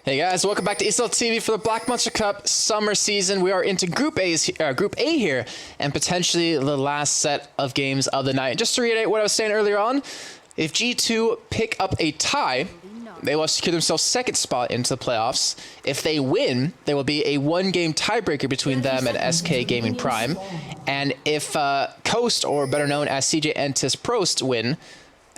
Hey guys, welcome back to ESL TV for the Black Monster Cup summer season. We are into Group A here, and potentially the last set of games of the night. Just to reiterate what I was saying earlier on, if G2 pick up a tie, they will secure themselves second spot into the playoffs. If they win, there will be a one-game tiebreaker between them and SK Gaming Prime. And if Coast, or better known as CJ Entis Prost, win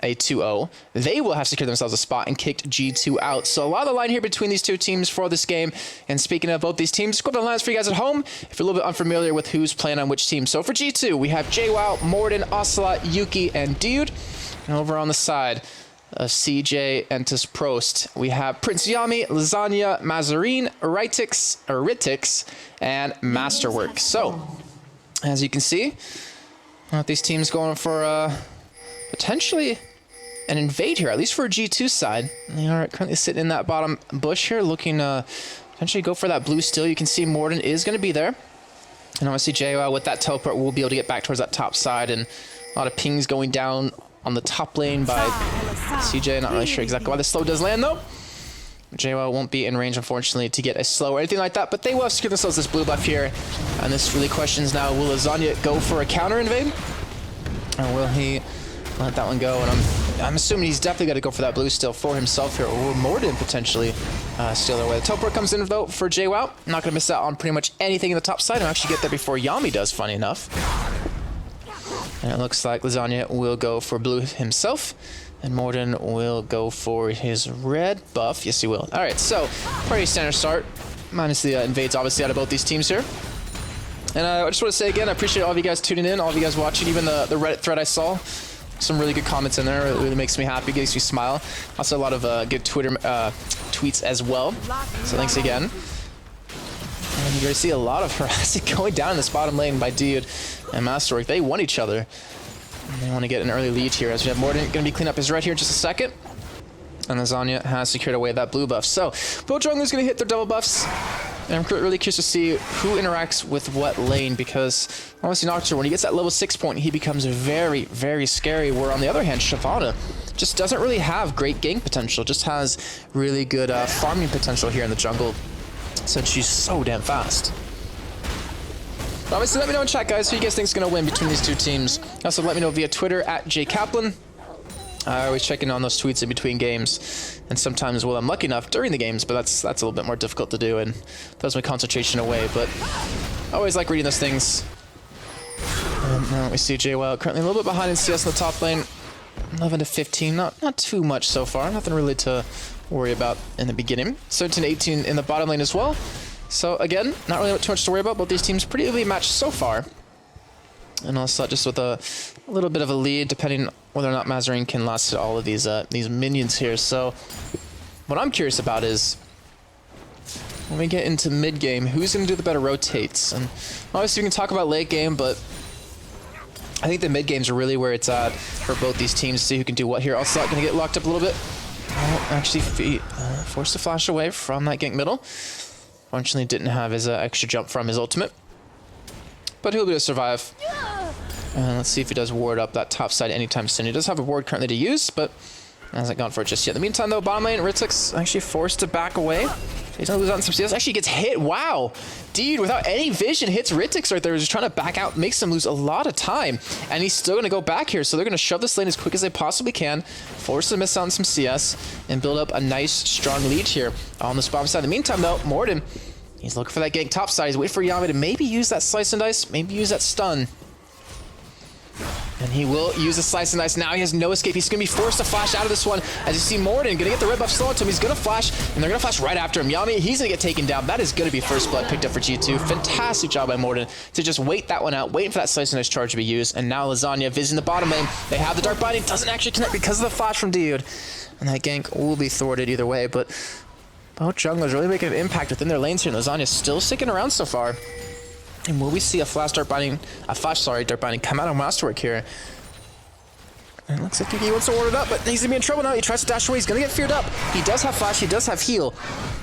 a 2-0, they will have secured themselves a spot and kicked G2 out. So a lot of the line here between these two teams for this game. And speaking of both these teams, go up the lines for you guys at home if you're a little bit unfamiliar with who's playing on which team. So for G2, we have JWoww, Morden, Ocelot, Yuki, and Dude. And over on the side of CJ Entis Prost, we have Prince Yami, Lasagna, Mazarine, Ritix, and Masterwork. So, as you can see, these teams going for potentially an invade here, at least for a G2 side. They are currently sitting in that bottom bush here, looking to potentially go for that blue steal. You can see Morden is going to be there. And obviously JWoww with that teleport will be able to get back towards that top side, and a lot of pings going down on the top lane by CJ. Not really sure exactly why the slow does land though. JWoww won't be in range, unfortunately, to get a slow or anything like that, but they will have secured themselves this blue buff here. And this really questions now, will Lasagna go for a counter invade? Or will he let that one go? And I'm assuming he's definitely got to go for that blue steal for himself here, or will Morden potentially steal their way. The teleport comes in though for JWoww. Not going to miss out on pretty much anything in the top side and actually get there before Yami does, funny enough. And it looks like Lasagna will go for blue himself, and Morden will go for his red buff. Yes, he will. All right, so pretty standard start, minus the invades obviously out of both these teams here. And I just want to say again, I appreciate all of you guys tuning in, all of you guys watching, even the Reddit thread I saw. Some really good comments in there. It really makes me happy, makes me smile. Also a lot of good Twitter tweets as well. So thanks again. And you're going to see a lot of harassing going down in this bottom lane by Dude and Masterwork. They won each other. And they want to get an early lead here, as we have Morden going to be cleaning up his red here in just a second. And Lasagna has secured away that blue buff. So both junglers going to hit their double buffs. And I'm really curious to see who interacts with what lane, because obviously Nocturne, when he gets that level 6 point, he becomes very, very scary. Where on the other hand, Shyvana just doesn't really have great gank potential, just has really good farming potential here in the jungle, since she's so damn fast. But obviously, let me know in chat, guys, who you guys think is going to win between these two teams. Also, let me know via Twitter at jkaplan. I always check in on those tweets in between games, and sometimes, well, I'm lucky enough during the games, but that's a little bit more difficult to do and throws my concentration away. But I always like reading those things. And now we see JWoww currently a little bit behind in CS in the top lane, 11 to 15, not too much so far, nothing really to worry about in the beginning. 17 to 18 in the bottom lane as well. So again, not really too much to worry about. Both these teams pretty evenly matched so far. And also just with a little bit of a lead, depending whether or not Mazarine can last all of these minions here. So what I'm curious about is, when we get into mid game, who's going to do the better rotates? And obviously we can talk about late game, but I think the mid games are really where it's at for both these teams. See who can do what here. Also going to get locked up a little bit. Actually forced to flash away from that gank middle. Fortunately didn't have his extra jump from his ultimate, but he'll be able to survive. And let's see if he does ward up that top side anytime soon. He does have a ward currently to use, but hasn't gone for it just yet. In the meantime, though, bottom lane, Ritix actually forced to back away. He's gonna lose out on some CS. Actually gets hit. Wow. Dude, without any vision, hits Ritix right there. He's just trying to back out, makes him lose a lot of time. And he's still gonna go back here. So they're gonna shove this lane as quick as they possibly can, force to miss out on some CS, and build up a nice, strong lead here on this bottom side. In the meantime, though, Morden, he's looking for that gank top side. He's waiting for Yami to maybe use that slice and dice, maybe use that stun. And he will use the slice and dice. Now he has no escape. He's going to be forced to flash out of this one. As you see Morden going to get the red buff slow to him. He's going to flash, and they're going to flash right after him. Yami, he's going to get taken down. That is going to be first blood picked up for G2. Fantastic job by Morden to just wait that one out, waiting for that slice and dice charge to be used. And now Lasagna visiting the bottom lane. They have the dark binding. Doesn't actually connect because of the flash from Dude. And that gank will be thwarted either way. But both junglers really making an impact within their lanes here. And Lasagna's still sticking around so far. And will we see a flash dark binding come out on Masterwork here? And it looks like he wants to ward it up, but he's gonna be in trouble now. He tries to dash away, he's gonna get feared up. He does have flash, he does have heal.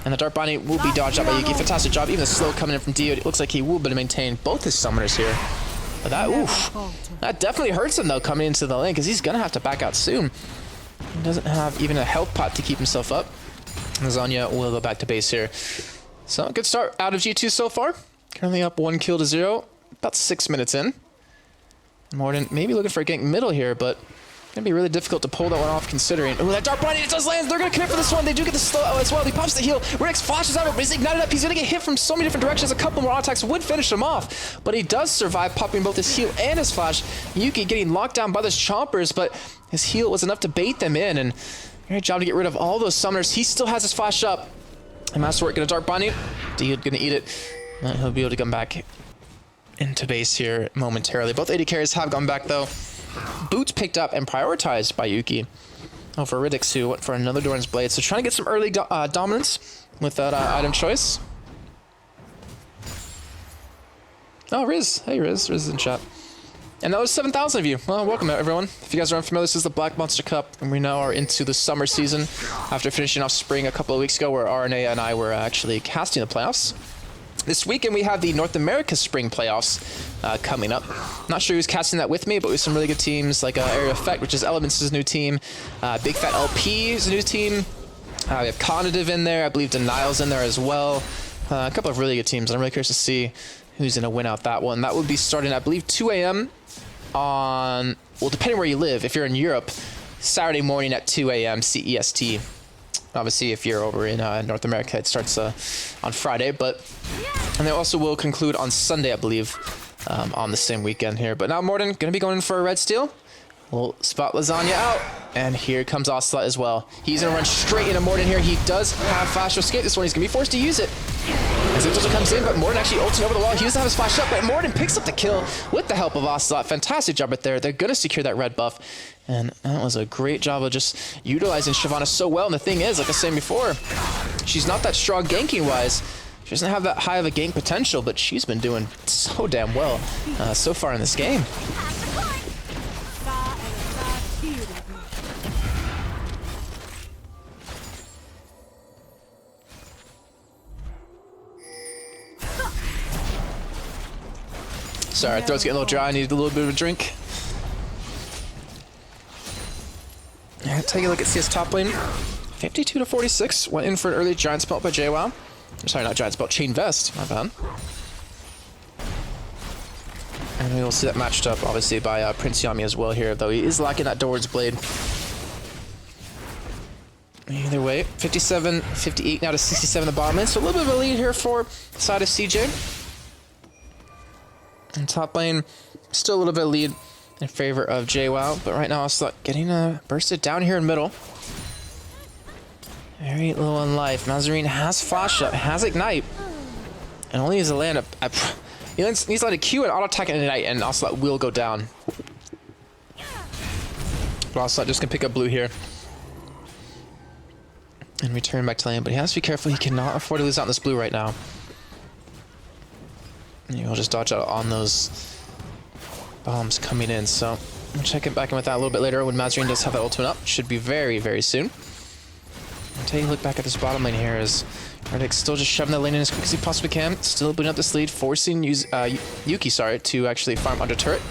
And the dark binding will be dodged out by Yuki. Fantastic job, even the slow coming in from Dude. It looks like he will be able to maintain both his summoners here. But that definitely hurts him though, coming into the lane, because he's gonna have to back out soon. He doesn't have even a health pot to keep himself up. Lasagna will go back to base here. So good start out of G2 so far. Currently up 1 kill to 0. About 6 minutes in. Morden maybe looking for a gank middle here, but gonna be really difficult to pull that one off considering. Oh, that dark binding, it does land. They're gonna connect for this one. They do get the slow as well. He pops the heal. Rex flashes out, but he's ignited up. He's gonna get hit from so many different directions. A couple more auto attacks would finish him off, but he does survive, popping both his heal and his flash. Yuki getting locked down by those chompers, but his heal was enough to bait them in, and great job to get rid of all those summoners. He still has his flash up. And Masterwork gonna dark binding. Dude gonna eat it. He'll be able to come back into base here momentarily. Both AD carries have gone back though. Boots picked up and prioritized by Yuki over Riddix, who went for another Doran's Blade. So trying to get some early dominance with that item choice. Oh, Riz. Hey, Riz. Riz is in chat. And that was 7,000 of you. Well, welcome everyone. If you guys are unfamiliar, this is the Black Monster Cup, and we now are into the summer season after finishing off spring a couple of weeks ago, where RNA and I were actually casting the playoffs. This weekend we have the North America Spring Playoffs coming up. Not sure who's casting that with me, but we have some really good teams like Area Effect, which is Elements' new team. Big Fat LP is a new team. We have Cognitive in there. I believe Denial's in there as well. A couple of really good teams. I'm really curious to see who's going to win out that one. That would be starting, I believe, 2 a.m. on, well, depending where you live. If you're in Europe, Saturday morning at 2 a.m. CEST. Obviously, if you're over in North America, it starts on Friday, and they also will conclude on Sunday, I believe, on the same weekend here. But now Morden going to be going in for a red steal. We'll spot Lasagna out, and here comes Ocelot as well. He's going to run straight into Morden here. He does have flash escape this one. He's going to be forced to use it. As Ipsilon comes in, but Morden actually ulting over the wall. He doesn't have his flash up, but Morden picks up the kill with the help of Ocelot. Fantastic job right there. They're going to secure that red buff. And that was a great job of just utilizing Shyvana so well. And the thing is, like I was saying before, she's not that strong ganking-wise. She doesn't have that high of a gank potential, but she's been doing so damn well so far in this game. Sorry, throat's getting a little dry. I needed a little bit of a drink. Yeah, take a look at CS top lane. 52 to 46. Went in for an early Giant Spelt by JWoww. Sorry, not Giant Spelt, Chain Vest. My bad. And we will see that matched up, obviously, by Prince Yami as well here, though he is lacking that Doran's Blade. Either way, 57, 58 now to 67 the bottom lane. So a little bit of a lead here for the side of CJ. And top lane, still a little bit of lead in favor of JWoww, but right now Ocelot getting bursted down here in middle. Very low on life. Mazarine has flash up, has ignite, and only needs to land he needs to land a Q and auto attack and ignite, and Ocelot will go down. But Ocelot just can pick up blue here and return back to lane, but he has to be careful. He cannot afford to lose out on this blue right now. And he'll just dodge out on those bombs coming in. So we'll check it back in with that a little bit later when Mazarine does have that ultimate up. Should be very, very soon. And take a look back at this bottom lane here as Riddix still just shoving the lane in as quick as he possibly can. Still building up this lead, forcing Yuki, to actually farm under turret.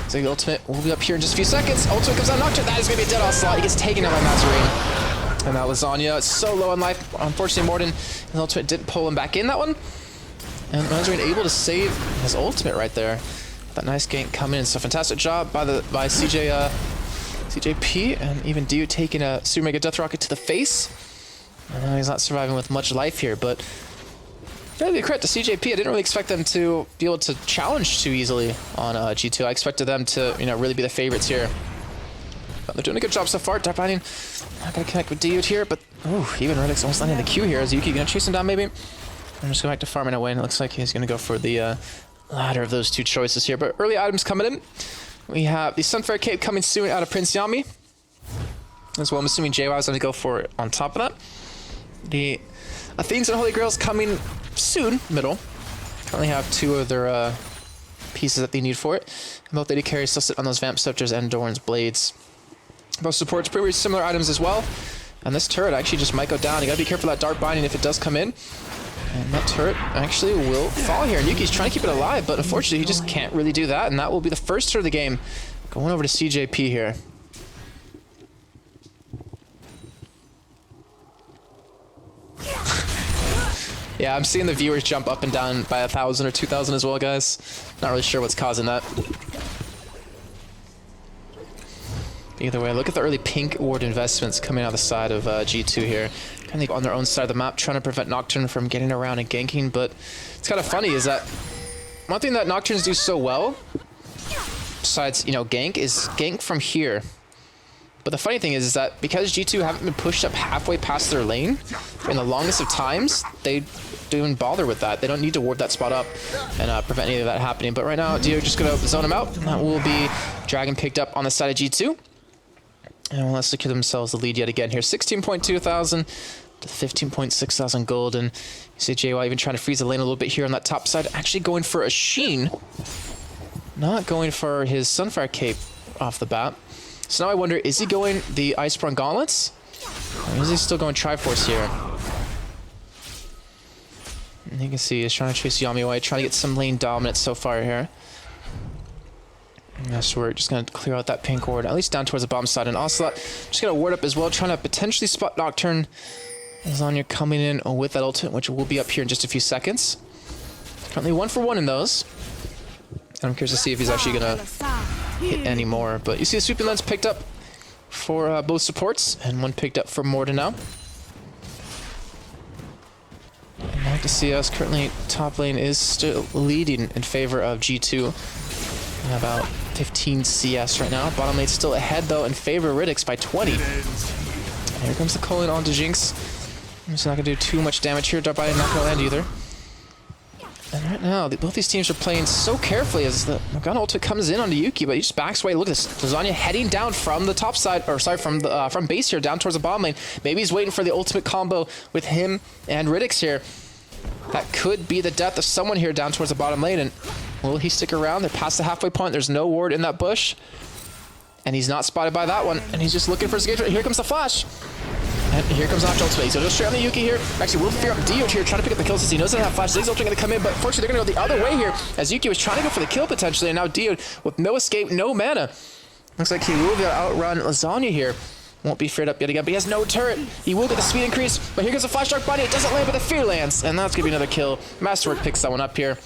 So the ultimate will be up here in just a few seconds. Ultimate comes out, Nocturne. That is going to be a dead Ocelot. He gets taken out by Mazarine. And now Lasagna, so low on life. Unfortunately, Morden, his ultimate didn't pull him back in that one. And Mazarine able to save his ultimate right there. That nice gank coming in. So fantastic job by CJP, and even Dio taking a Super Mega Death Rocket to the face. I know he's not surviving with much life here, but fairly credit to CJP. I didn't really expect them to be able to challenge too easily on G2. I expected them to, really be the favorites here. But they're doing a good job so far. Dark Binding not gonna connect with Dio here, but even Riddix almost landing the Q here. Is Yuki gonna chase him down maybe? I'm just going back to farming away, and it looks like he's going to go for the latter of those two choices here. But early items coming in. We have the Sunfire Cape coming soon out of Prince Yami. As well, I'm assuming JWoww is going to go for it on top of that. The Athenes and Holy Grails coming soon, middle. Currently have two of their pieces that they need for it. And both AD carries still sit on those Vamp Scepters and Doran's Blades. Both supports pretty similar items as well. And this turret actually just might go down. You got to be careful of that Dark Binding if it does come in. And that turret actually will fall here. And Yuki's trying to keep it alive, but unfortunately he just can't really do that. And that will be the first turret of the game. Going over to CJP here. Yeah, I'm seeing the viewers jump up and down by 1,000 or 2,000 as well, guys. Not really sure what's causing that. Either way, look at the early pink ward investments coming out the side of G2 here. Kind of on their own side of the map, trying to prevent Nocturne from getting around and ganking. But it's kind of funny is that one thing that Nocturnes do so well, besides, you know, gank, is gank from here. But the funny thing is that because G2 haven't been pushed up halfway past their lane in the longest of times, they don't even bother with that. They don't need to ward that spot up and prevent any of that happening. But right now, Dio just going to zone him out. That will be Dragon picked up on the side of G2. And let's secure themselves the lead yet again here. 16.2 thousand to 15.6 thousand gold. And you see JY even trying to freeze the lane a little bit here on that top side. Actually going for a Sheen. Not going for his Sunfire Cape off the bat. So now I wonder, is he going the Iceborne Gauntlets? Or is he still going Triforce here? And you can see he's trying to chase Yami away, trying to get some lane dominance so far here. Yeah, so we're just going to clear out that pink ward, at least down towards the bottom side. And Ocelot just going to ward up as well, trying to potentially spot Nocturne. Lasagna coming in with that ultimate, which will be up here in just a few seconds. Currently 1 for 1 in those. And I'm curious to see if he's actually going to hit any more. But you see the sweeping lens picked up for both supports, and one picked up for Morden now. I'd like to see us currently top lane is still leading in favor of G2. About 15 CS right now. Bottom lane's still ahead though in favor of Ridix by 20. And here comes the Culling onto Jinx. He's not gonna do too much damage here. Dark Body not gonna land either. And right now, both these teams are playing so carefully as the Morgana ultimate comes in onto Yuki, but he just backs away. Look at this. Lasagna heading down from the top side, or sorry, from the from base here down towards the bottom lane. Maybe he's waiting for the ultimate combo with him and Ridix here. That could be the death of someone here down towards the bottom lane. And will he stick around? They're past the halfway point. There's no ward in that bush. And he's not spotted by that one. And he's just looking for his engagement. Here comes the flash. And here comes Nocturne ultimate. So just straight on the Yuki here. Actually, we'll fear up Dio here, trying to pick up the kill since he knows that that flash. Ziggs ultimate going to come in, but fortunately they're going to go the other way here as Yuki was trying to go for the kill potentially. And now Dio with no escape, no mana. Looks like he will be able to outrun Lasagna here. Won't be feared up yet again, but he has no turret. He will get the speed increase, but here goes the Flash Dark Body. It doesn't land, but the Fear lands, and that's going to be another kill. Masterwork picks that one up here.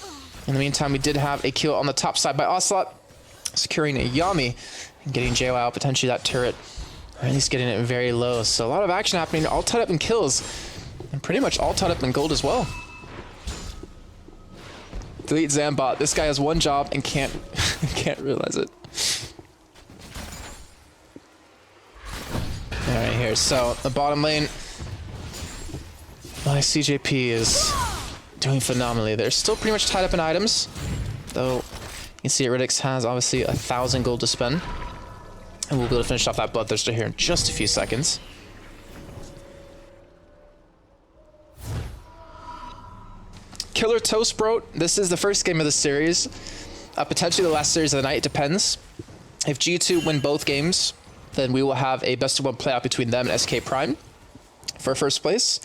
In the meantime, we did have a kill on the top side by Ocelot, securing a Yami and getting JY out, potentially that turret, or at least getting it very low. So a lot of action happening, all tied up in kills, and pretty much all tied up in gold as well. Delete Zambot. This guy has one job and can't realize it. Alright, here, so the bottom lane, my CJP is doing phenomenally. They're still pretty much tied up in items, though you can see Ridix has obviously 1,000 gold to spend. And we'll be able to finish off that Bloodthirster here in just a few seconds. Killer Toast Bro, this is the first game of the series. Potentially the last series of the night, it depends. If G2 win both games, then we will have a best-of-1 playoff between them and SK Prime for first place.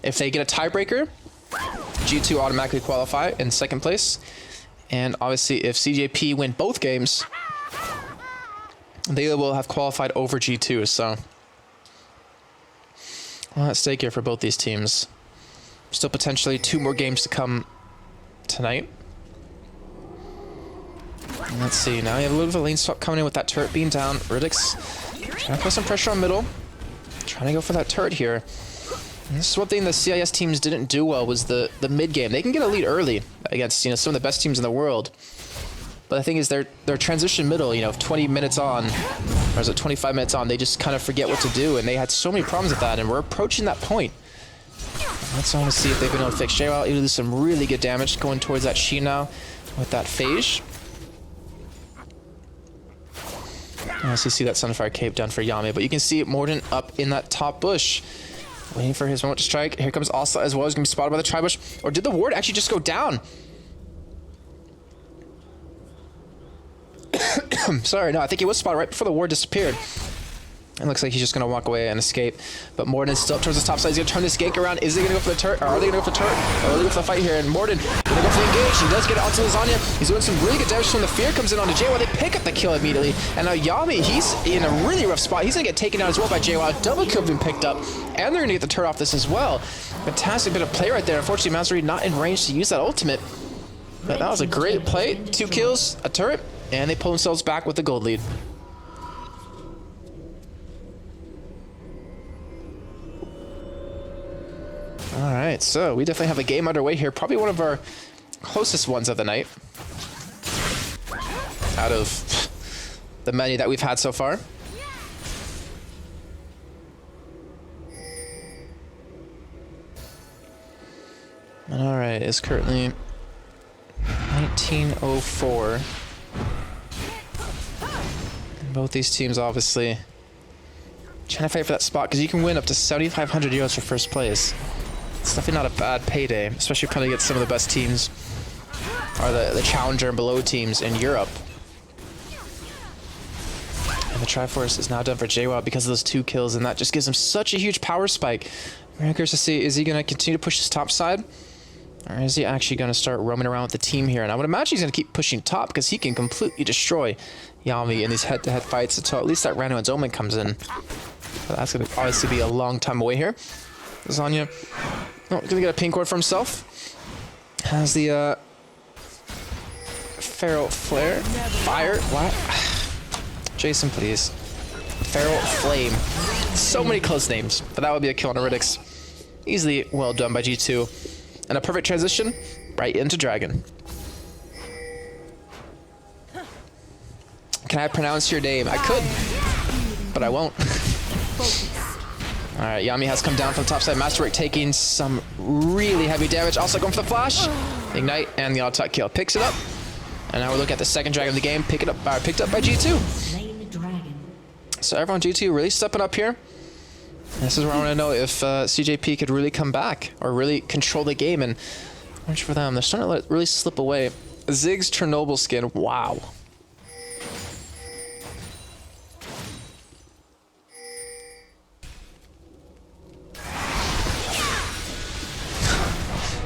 If they get a tiebreaker, G2 automatically qualify in second place. And obviously, if CJP win both games, they will have qualified over G2. So, a lot at stake here for both these teams. Still potentially 2 more games to come tonight. And let's see, now you have a little bit of a lane swap coming in with that turret being down. Ridix trying to put some pressure on middle. Trying to go for that turret here. And this is one thing the CIS teams didn't do well, was the mid game. They can get a lead early against, you know, some of the best teams in the world. But the thing is, their transition middle, you know, 20 minutes on, or is it 25 minutes on, they just kind of forget what to do, and they had so many problems with that, and we're approaching that point. Let's want to see if they've been able to fix JWoww. He do some really good damage going towards that Shi now with that Phage. I also see that Sunfire Cape done for Yami, but you can see Morden up in that top bush, waiting for his moment to strike. Here comes Asa as well. He's going to be spotted by the Tri-Bush. Or did the ward actually just go down? Sorry, no, I think he was spotted right before the ward disappeared. It looks like he's just going to walk away and escape. But Morden still up towards the top side. He's going to turn this gank around. Is he going to go for the turret? Or are they going to go for the turret? Or are they going to go for the fight here? And Morden going to go for the engage. He does get it onto Lasagna. He's doing some really good damage when the fear comes in onto JWoww. They pick up the kill immediately. And now Yami, he's in a really rough spot. He's going to get taken down as well by JWoww. Double kill being picked up. And they're going to get the turret off this as well. Fantastic bit of play right there. Unfortunately, Mazarine not in range to use that ultimate. But that was a great play. 2 kills, a turret, and they pull themselves back with the gold lead. All right, so we definitely have a game underway here. Probably one of our closest ones of the night out of the many that we've had so far. All right, it's currently 1904. And both these teams obviously trying to fight for that spot because you can win up to 7,500 euros for first place. It's definitely not a bad payday, especially playing against some of the best teams, or the challenger and below teams in Europe. And the Triforce is now done for JWoww because of those 2 kills, and that just gives him such a huge power spike. Very curious to see, is he going to continue to push his top side? Or is he actually going to start roaming around with the team here? And I would imagine he's going to keep pushing top because he can completely destroy Yami in these head-to-head fights until at least that random Omen comes in. But that's going to obviously be a long time away here. Lasagna, oh, going to get a pink ward for himself. Has the Feral Flare. Fire. What? Jason, please. Feral Flame. So many close names, but that would be a kill on Aridix. Easily well done by G2. And a perfect transition right into Dragon. Can I pronounce your name? I could, but I won't. All right, Yami has come down from the top side. Masterwork taking some really heavy damage. Also going for the flash. Ignite and the auto kill. Picks it up. And now we're looking at the second Dragon of the game. Picked up by G2. So everyone G2 really stepping up here. This is where I want to know if CJP could really come back or really control the game. And watch for them. They're starting to let it really slip away. Ziggs Chernobyl skin. Wow.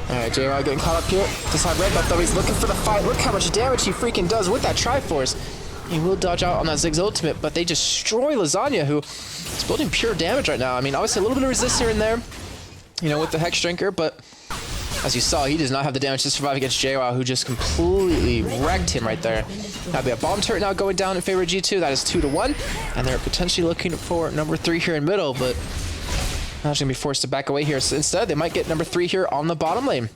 Alright, JWoww getting caught up here. This hot red buff though, he's looking for the fight. Look how much damage he freaking does with that Triforce. He will dodge out on that Ziggs ultimate, but they destroy Lasagna, who is building pure damage right now. I mean, obviously a little bit of resist here and there, you know, with the Hex Drinker, but as you saw, he does not have the damage to survive against JWoww, who just completely wrecked him right there. Now we have bomb turret now going down in favor of G2. That is 2-1, and they're potentially looking for number 3 here in middle, but now she's gonna be forced to back away here. So instead, they might get number 3 here on the bottom lane.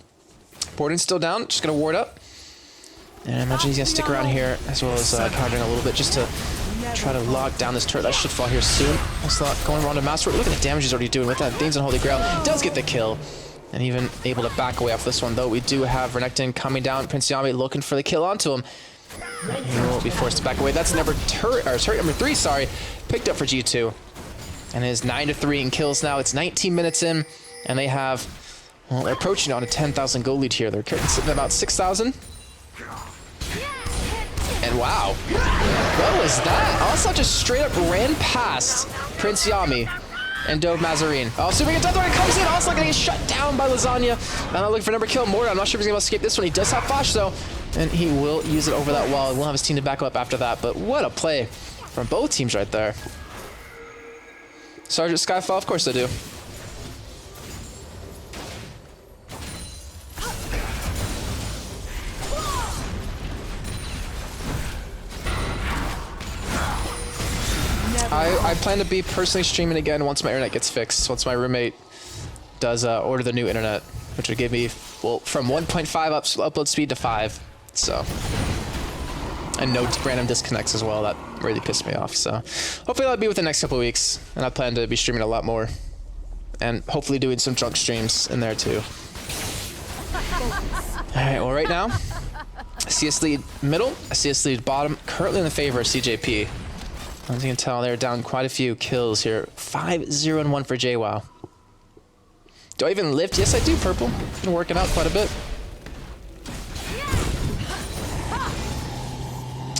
Borden's still down, just gonna ward up. And I imagine he's gonna stick around here as well as countering a little bit just to try to lock down this turret. That should fall here soon. Nice lot going around to Master. Look at the damage he's already doing with that. Dane's on Holy Grail. Does get the kill. And even able to back away off this one, though. We do have Renekton coming down. Prince Yami looking for the kill onto him. He will be forced to back away. That's turret number 3, sorry. Picked up for G2. And it is 9-3 in kills now. It's 19 minutes in. And they have, well, they're approaching on a 10,000 gold lead here. They're currently sitting at about 6,000. And wow, what was that? Also just straight up ran past Prince Yami and dove Mazarine. Oh, assuming a death threat comes in, also gonna get shut down by Lasagna. And I'm looking for number kill. Morden, I'm not sure if he's gonna escape this one. He does have flash though, and he will use it over that wall. And we'll have his team to back up after that. But what a play from both teams right there. Sergeant Skyfall, of course they do. I plan to be personally streaming again once my internet gets fixed. Once my roommate does order the new internet, which would give me, well, from 1.5 upload speed to 5. So, and no random disconnects as well. That really pissed me off. So, hopefully that'll be within the next couple of weeks. And I plan to be streaming a lot more, and hopefully doing some drunk streams in there too. All right. Well, right now, CS lead middle, CS lead bottom, currently in the favor of CJP. As you can tell, they're down quite a few kills here. 5-0-1 for JWoww. Do I even lift? Yes, I do, Purple. Been working out quite a bit.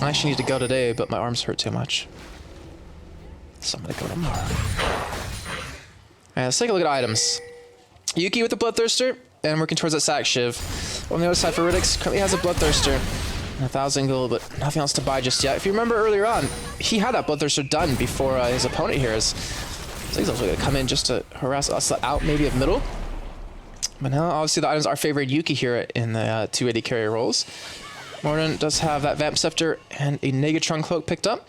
I actually need to go today, but my arms hurt too much. So I'm gonna go to Mara. Alright, let's take a look at items. Yuki with the Bloodthirster, and working towards that Sack Shiv. On the other side for Riddick's, currently has a Bloodthirster. 1,000 gold, but nothing else to buy just yet. If you remember earlier on, he had that Bloodthirster done before his opponent here is. So he's also gonna come in just to harass us out maybe of middle. But now, obviously, the items are favored Yuki here in the 280 carrier rolls. Morden does have that Vamp Scepter and a Negatron Cloak picked up.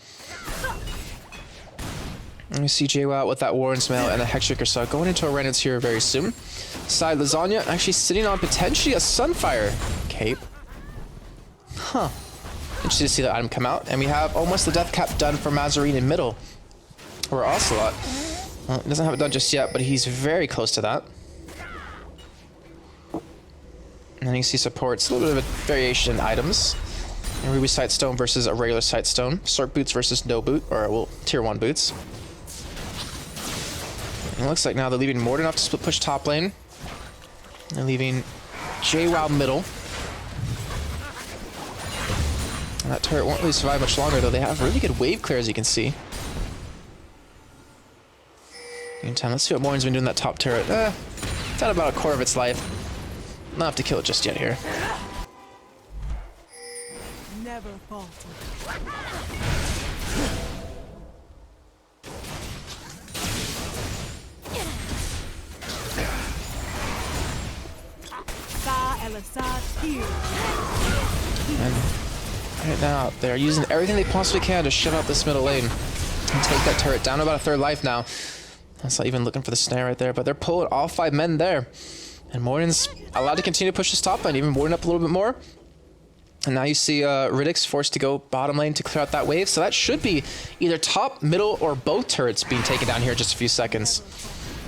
And we see JWoww with that Warren's Mail and a Hexshaker, so going into a Renans here very soon. Side Lasagna actually sitting on potentially a Sunfire cape. Huh. Interesting to see that item come out. And we have almost the death cap done for Mazarine in middle. Or Ocelot. Well, he doesn't have it done just yet, but he's very close to that. And then you see supports, a little bit of a variation in items. And Ruby Sightstone versus a regular Sightstone. Sork boots versus no boot, or well, tier 1 boots. And it looks like now they're leaving Morden off to split push top lane. They're leaving JWoww middle. And that turret won't really survive much longer, though. They have really good wave clear, as you can see. Meantime, let's see what Morden's been doing that top turret. It's at about a quarter of its life. Not have to kill it just yet here. Never falter. And right now, they're using everything they possibly can to shut out this middle lane and take that turret down to about a third life now. That's not even looking for the snare right there, but they're pulling all 5 men there. And Morden's allowed to continue to push his top lane, even Morden up a little bit more. And now you see Riddick's forced to go bottom lane to clear out that wave, so that should be either top, middle, or both turrets being taken down here in just a few seconds.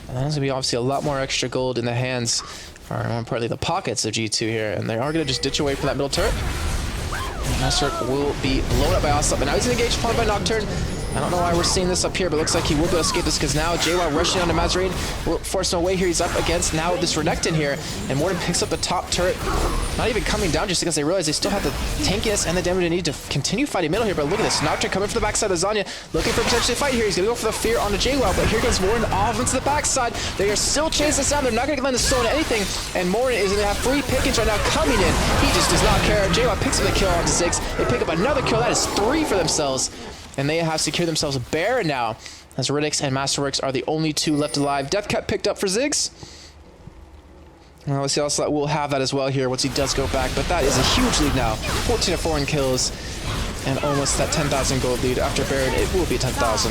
And that's going to be obviously a lot more extra gold in the hands, or more importantly the pockets of G2 here, and they are going to just ditch away from that middle turret. And Master will be blown up by Ocelot, but now he's engaged upon by Nocturne. I don't know why we're seeing this up here, but it looks like he will be able to escape this because now JWoww rushing onto Mazarine will force him away here. He's up against now this Renekton here, and Morden picks up the top turret. Not even coming down just because they realize they still have the tankiness and the damage they need to continue fighting middle here, but look at this. Nocturne coming from the backside of Lasagna, looking for potentially a fight here. He's going to go for the fear onto JWoww, but here goes Morden off into the backside. They are still chasing this down. They're not going to lend the soul into anything, and Morden is going to have free pickings right now coming in. He just does not care. JWoww picks up the kill onto 6. They pick up another kill. That is 3 for themselves. And they have secured themselves a Baron now, as Riddick's and Masterworks are the only 2 left alive. Death Cap picked up for Ziggs. And obviously Ocelot will have that as well here once he does go back, but that is a huge lead now. 14-4 in kills, and almost that 10,000 gold lead. After Baron, it will be 10,000.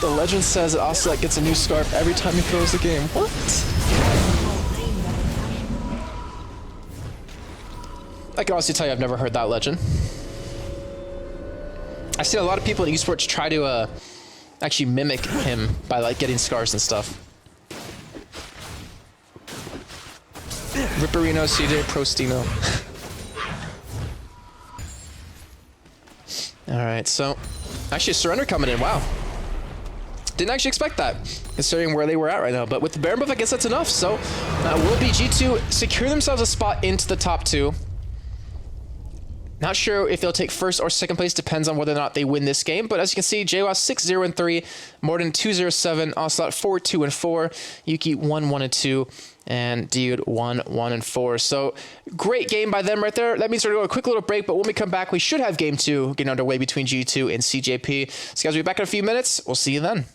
The legend says that Ocelot gets a new scarf every time he throws the game. What? I can honestly tell you I've never heard that legend. I've seen a lot of people in esports try to actually mimic him by like getting scars and stuff. Ripperino, CJ, Prostino. Alright, so actually a surrender coming in, wow. Didn't actually expect that, considering where they were at right now. But with the Baron buff, I guess that's enough. So will be G2 secure themselves a spot into the top 2. Not sure if they'll take first or second place, depends on whether or not they win this game. But as you can see, JWoww 6-0-3, Morden 2-0-7, Ocelot 4-2-4, Yuki 1-1-2, and Dude 1-1-4. So great game by them right there. That means we're going to go a quick little break, but when we come back, we should have game 2 getting underway between G2 and CJP. So guys, we'll be back in a few minutes. We'll see you then.